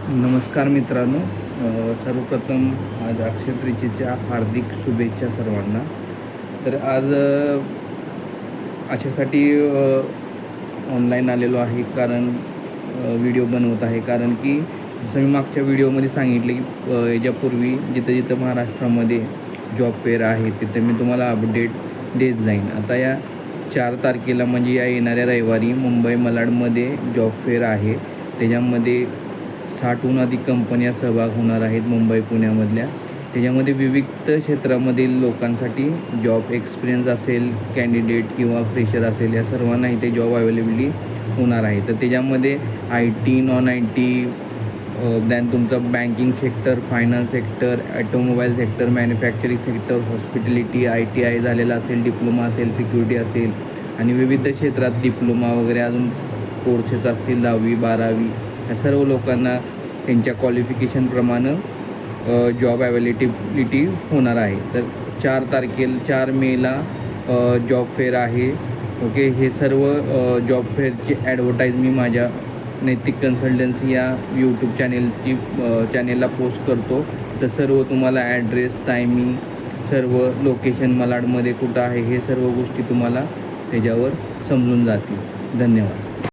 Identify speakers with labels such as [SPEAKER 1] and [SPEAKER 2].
[SPEAKER 1] नमस्कार मित्रांनो. सर्वप्रथम आज अक्षय तृतीयेच्या हार्दिक शुभेच्छा सर्वांना. तर आज अशासाठी ऑनलाईन आलेलो आहे कारण व्हिडिओ बनवत आहे, कारण की जसं मी मागच्या व्हिडिओमध्ये सांगितले की याच्यापूर्वी जिथं जिथं महाराष्ट्रामध्ये जॉब फेअर आहे तिथे मी तुम्हाला अपडेट देत जाईन. आता या 4 तारखेला म्हणजे या येणाऱ्या रविवारी मुंबई मलाडमध्ये जॉब फेअर आहे. त्याच्यामध्ये 60हून अधिक कंपन्या सहभाग होणार आहेत मुंबई पुण्यामधल्या. त्याच्यामध्ये विविध क्षेत्रामधील लोकांसाठी जॉब एक्सपिरियन्स असेल, कॅन्डिडेट किंवा फ्रेशर असेल, या सर्वांना इथे जॉब अवेलेबिलिटी होणार आहे. तर त्याच्यामध्ये IT, नॉन IT, दॅन तुमचं banking sector, finance sector, automobile sector, manufacturing sector, hospitality, ITI झालेला असेल, डिप्लोमा असेल, सिक्युरिटी असेल आणि विविध क्षेत्रात डिप्लोमा वगैरे अजून कोर्सेस असतील 10वी 12वी, या सर्व लोकांना त्यांच्या क्वालिफिकेशनप्रमाणे जॉब अवेलेबिलिटी होणार आहे. तर 4 मेला जॉब फेअर आहे. ओके, हे सर्व जॉब फेअरची ॲडव्हर्टाईज मी माझ्या नैतिक कन्सल्टन्सी या यूट्यूब चॅनेलला पोस्ट करतो. तर सर्व तुम्हाला ॲड्रेस, टायमिंग, सर्व लोकेशन मलाडमध्ये कुठं आहे हे सर्व गोष्टी तुम्हाला त्याच्यावर समजून जातील. धन्यवाद.